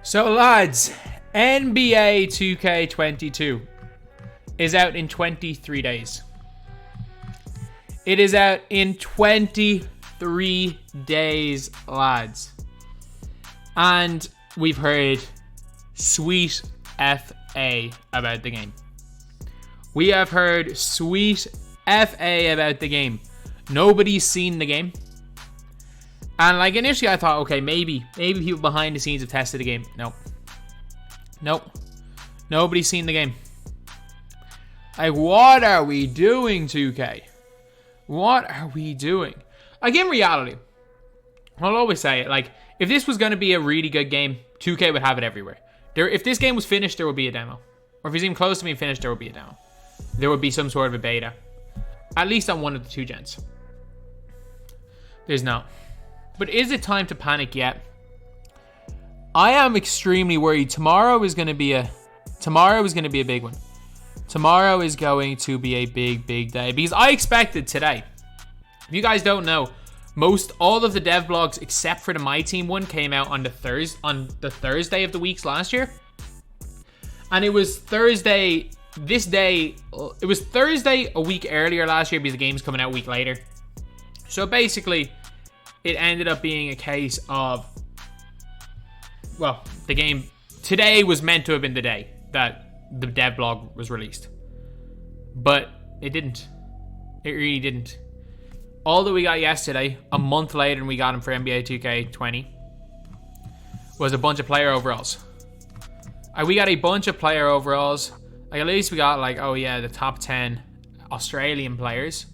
So lads, NBA 2K22 is out in 23 days. It is out in 23 days, lads. And we've heard sweet FA about the game. We have heard sweet FA about the game. Nobody's seen the game. And like initially I thought, okay, maybe people behind the scenes have tested the game. Nope. Nobody's seen the game. Like, what are we doing, 2K? What are we doing? Like, in reality, I'll always say it, like, if this was going to be a really good game, 2K would have it everywhere. If this game was finished, there would be a demo. Or if it's even close to being finished, there would be a demo. There would be some sort of a beta. At least on one of the two gens. There's not. But is it time to panic yet? I am extremely worried. Tomorrow is going to be a big one. Tomorrow is going to be a big day. Because I expected today. If you guys don't know, all of the dev blogs except for the myteam one came out on the Thursday of the weeks last year. And it was Thursday a week earlier last year because the game's coming out a week later. So basically, it ended up being a case of, well, the game today was meant to have been the day that the dev blog was released. But it didn't. It really didn't. All that we got yesterday, a month later than we got them for NBA 2K20, was a bunch of player overalls. We got a bunch of player overalls. Like, at least we got, like, oh yeah, the top 10 Australian players.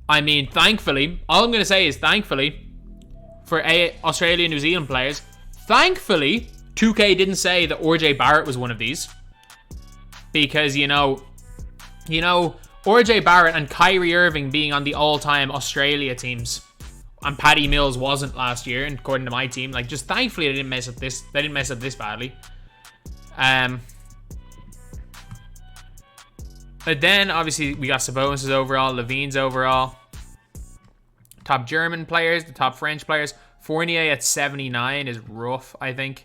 I mean, thankfully, all I'm going to say is thankfully, for Australia and New Zealand players, thankfully, 2K didn't say that RJ Barrett was one of these. Because, you know, RJ Barrett and Kyrie Irving being on the all-time Australia teams, and Paddy Mills wasn't last year, and according to my team, like, just thankfully they didn't mess up this badly. But then, obviously, we got Sabonis' overall, Levine's overall. Top German players, the top French players. Fournier at 79 is rough, I think.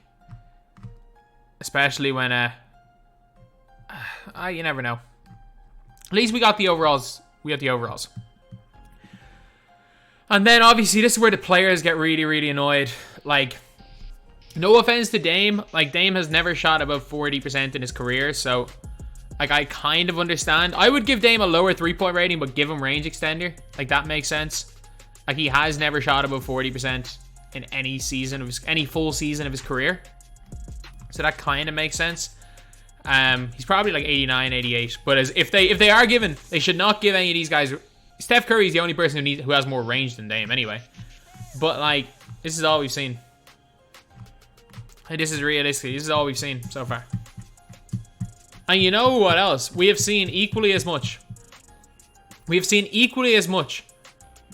Especially when, you never know. At least we got the overalls. And then, obviously, this is where the players get really annoyed. Like, no offense to Dame. Like, Dame has never shot above 40% in his career, so, like, I kind of understand. I would give Dame a lower three-point rating, but give him range extender. Like, that makes sense. Like, he has never shot above 40% in any full season of his career. So that kind of makes sense. He's probably like 89, 88. But if they are given, they should not give any of these guys. Steph Curry is the only person who has more range than Dame anyway. But like, this is all we've seen. This is realistic. This is all we've seen so far. And you know what else? We have seen equally as much.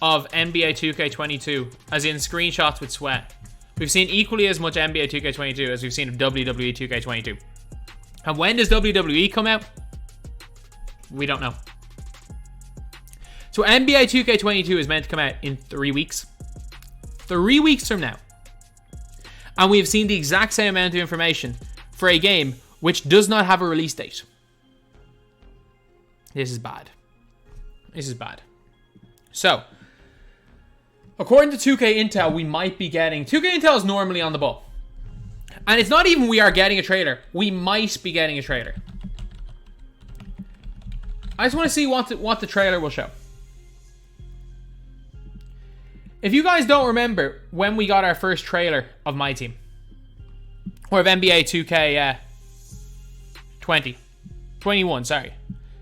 Of NBA 2K22, as in screenshots with sweat. We've seen equally as much NBA 2K22 as we've seen of WWE 2K22. And when does WWE come out? We don't know. So NBA 2K22 is meant to come out in 3 weeks. 3 weeks from now. And we have seen the exact same amount of information for a game which does not have a release date. This is bad. So, according to 2K Intel, we might be getting... 2K Intel is normally on the ball. And it's not even we are getting a trailer. We might be getting a trailer. I just want to see what the trailer will show. If you guys don't remember when we got our first trailer of myteam, or of NBA 2K 21, sorry.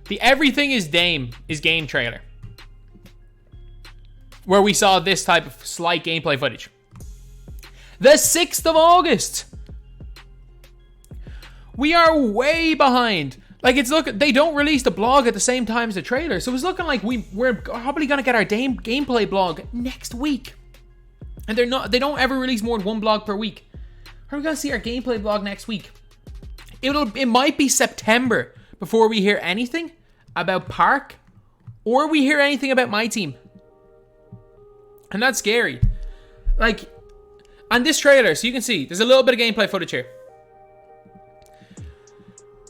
The Everything is Game trailer, where we saw this type of slight gameplay footage. The 6th of August. We are way behind. Like, they don't release the blog at the same time as the trailer, so it's looking like we're probably gonna get our gameplay blog next week. And they don't ever release more than one blog per week. Are we gonna see our gameplay blog next week? It might be September before we hear anything about Park, or we hear anything about myteam. And that's scary. Like, on this trailer, so you can see, there's a little bit of gameplay footage here.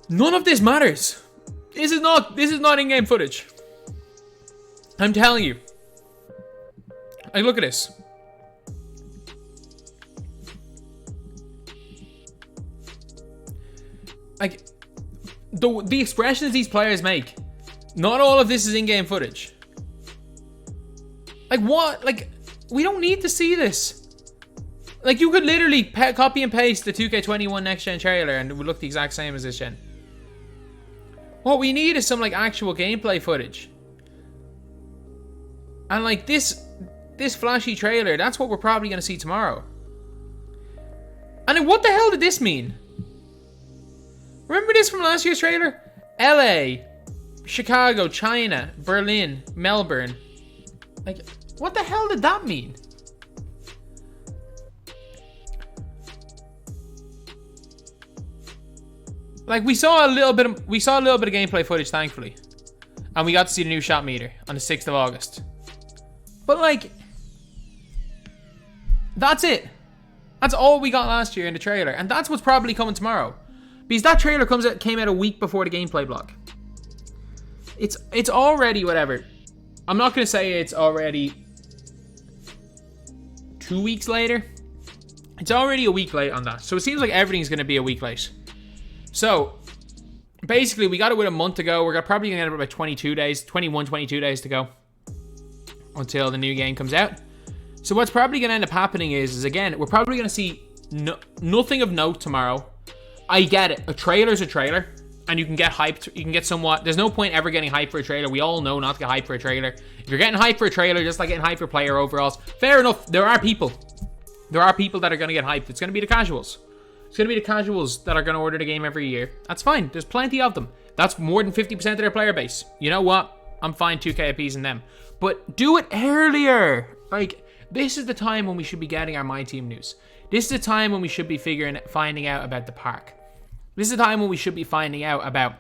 None of this matters. This is not in-game footage. I'm telling you. Like, look at this. Like, the expressions these players make, not all of this is in-game footage. Like, what? Like, we don't need to see this. Like, you could literally copy and paste the 2K21 next-gen trailer and it would look the exact same as this gen. What we need is some, like, actual gameplay footage. And, like, this flashy trailer, that's what we're probably going to see tomorrow. And then what the hell did this mean? Remember this from last year's trailer? LA, Chicago, China, Berlin, Melbourne. Like, what the hell did that mean? Like, we saw a little bit of gameplay footage, thankfully. And we got to see the new shot meter on the 6th of August. But, like, that's it. That's all we got last year in the trailer. And that's what's probably coming tomorrow. Because that trailer came out a week before the gameplay blog. It's already whatever. I'm not going to say it's already 2 weeks later. It's already a week late on that. So it seems like everything's going to be a week late. So, basically, we got it with a month to go. We're probably going to end up about 22 days to go until the new game comes out. So what's probably going to end up happening is again, we're probably going to see nothing of note tomorrow. I get it. A trailer's a trailer, and you can get hyped. You can get somewhat. There's no point ever getting hyped for a trailer. We all know not to get hyped for a trailer. If you're getting hyped for a trailer, just like getting hyped for player overalls, fair enough. There are people that are going to get hyped. It's going to be the casuals. It's going to be the casuals that are going to order the game every year. That's fine. There's plenty of them. That's more than 50% of their player base. You know what? I'm fine 2K appeasing them. But do it earlier. Like, this is the time when we should be getting our myteam news. This is the time when we should be finding out about the park. This is the time when we should be finding out about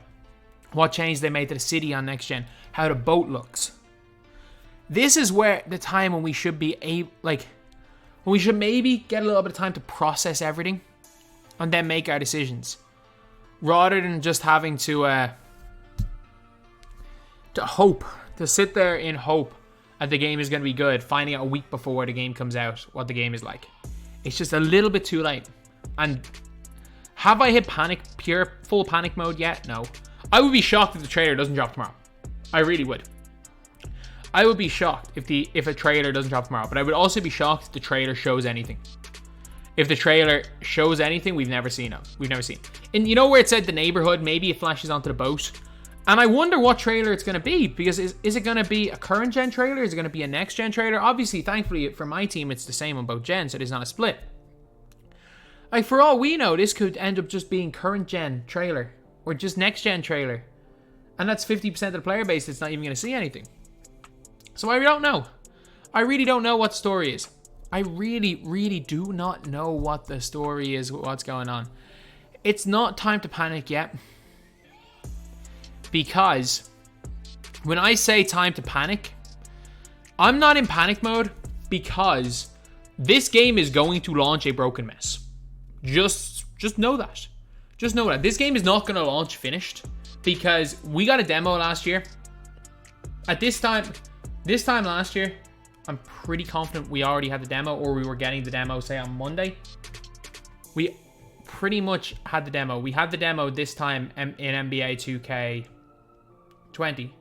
what change they made to the city on next gen, how the boat looks. This is where the time when we should be when we should maybe get a little bit of time to process everything and then make our decisions, rather than just having to hope, to sit there in hope that the game is going to be good, finding out a week before the game comes out what the game is like. It's just a little bit too late. And have I hit full panic mode yet? No. I would be shocked if the trailer doesn't drop tomorrow. I really would. I would be shocked if a trailer doesn't drop tomorrow, but I would also be shocked if the trailer shows anything. If the trailer shows anything we've never seen. And you know where it said the neighborhood, maybe it flashes onto the boat. And I wonder what trailer it's going to be, because is it going to be a current gen trailer? Is it going to be a next gen trailer? Obviously, thankfully for my team, it's the same on both gens, so there's not a split. Like, for all we know, this could end up just being current gen trailer or just next gen trailer. And that's 50% of the player base that's not even going to see anything. So I don't know. I really don't know what the story is. I really, really do not know what the story is, what's going on. It's not time to panic yet. Because when I say time to panic, I'm not in panic mode, because this game is going to launch a broken mess. Just know that. Just know that. This game is not going to launch finished, because we got a demo last year. At this time last year, I'm pretty confident we already had the demo, or we were getting the demo, say, on Monday. We pretty much had the demo. We had the demo this time in NBA 2K20.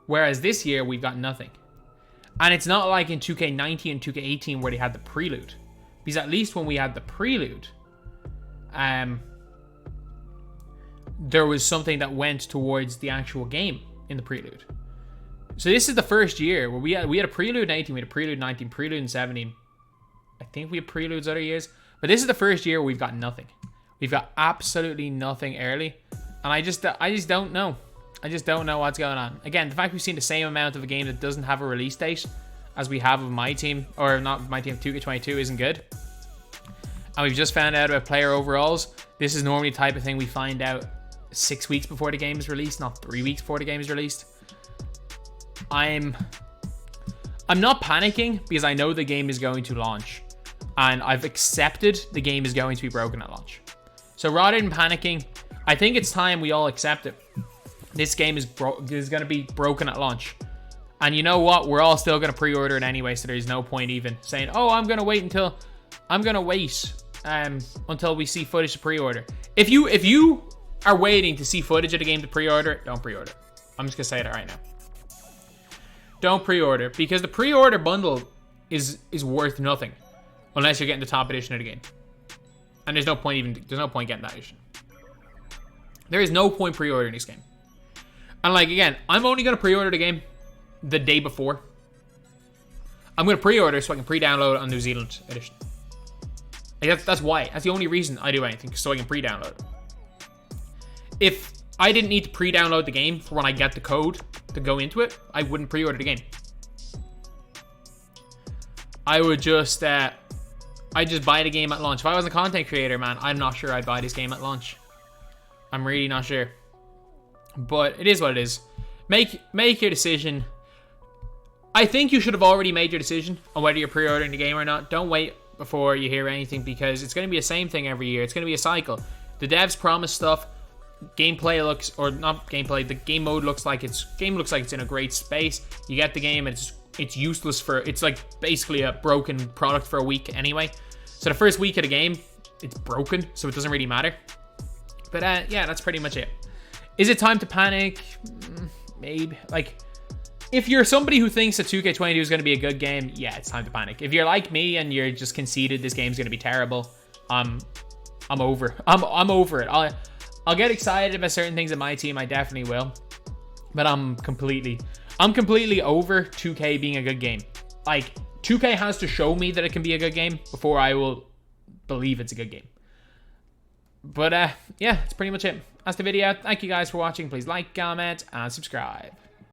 Whereas this year, we've got nothing. And it's not like in 2K19 and 2K18 where they had the prelude. Because at least when we had the prelude, there was something that went towards the actual game in the prelude. So this is the first year where we had a prelude in 18, we had a prelude in 19, prelude in 17. I think we had preludes other years. But this is the first year where we've got nothing. We've got absolutely nothing early. And I just don't know. I just don't know what's going on. Again, the fact we've seen the same amount of a game that doesn't have a release date as we have with myteam, or not myteam, 2K22 isn't good. And we've just found out about player overalls. This is normally the type of thing we find out 6 weeks before the game is released, not 3 weeks before the game is released. I'm not panicking, because I know the game is going to launch. And I've accepted the game is going to be broken at launch. So rather than panicking, I think it's time we all accept it. This game is going to be broken at launch. And you know what? We're all still going to pre-order it anyway, so there's no point even saying, oh, I'm going to wait until we see footage to pre-order. If you are waiting to see footage of the game to pre-order it, don't pre-order it. I'm just going to say that right now. Don't pre-order, because the pre-order bundle is worth nothing unless you're getting the top edition of the game. And there's no point getting that edition. There is no point pre-ordering this game. And like, again, I'm only going to pre-order the game the day before. I'm going to pre-order so I can pre-download it on New Zealand edition. Like that's why. That's the only reason I do anything, so I can pre-download it. If I didn't need to pre-download the game for when I get the code to go into it, I wouldn't pre-order the game. I would just I'd just buy the game at launch. If I was a content creator, man, I'm not sure I'd buy this game at launch. I'm really not sure. But it is what it is. Make your decision. I think you should have already made your decision on whether you're pre-ordering the game or not. Don't wait before you hear anything, because it's going to be the same thing every year. It's going to be a cycle. The devs promise stuff. Gameplay looks, or not gameplay, the game mode looks like it's in a great space. You get the game, and it's useless it's like basically a broken product for a week anyway. So the first week of the game, it's broken, so it doesn't really matter. But yeah, that's pretty much it. Is it time to panic? Maybe. Like, if you're somebody who thinks that 2K22 is going to be a good game, yeah, it's time to panic. If you're like me and you're just conceded this game's going to be terrible, I'm over it. I'll get excited about certain things in my team. I definitely will. But I'm completely over 2K being a good game. Like, 2K has to show me that it can be a good game before I will believe it's a good game. But yeah, that's pretty much it. That's the video. Thank you guys for watching. Please like, comment, and subscribe.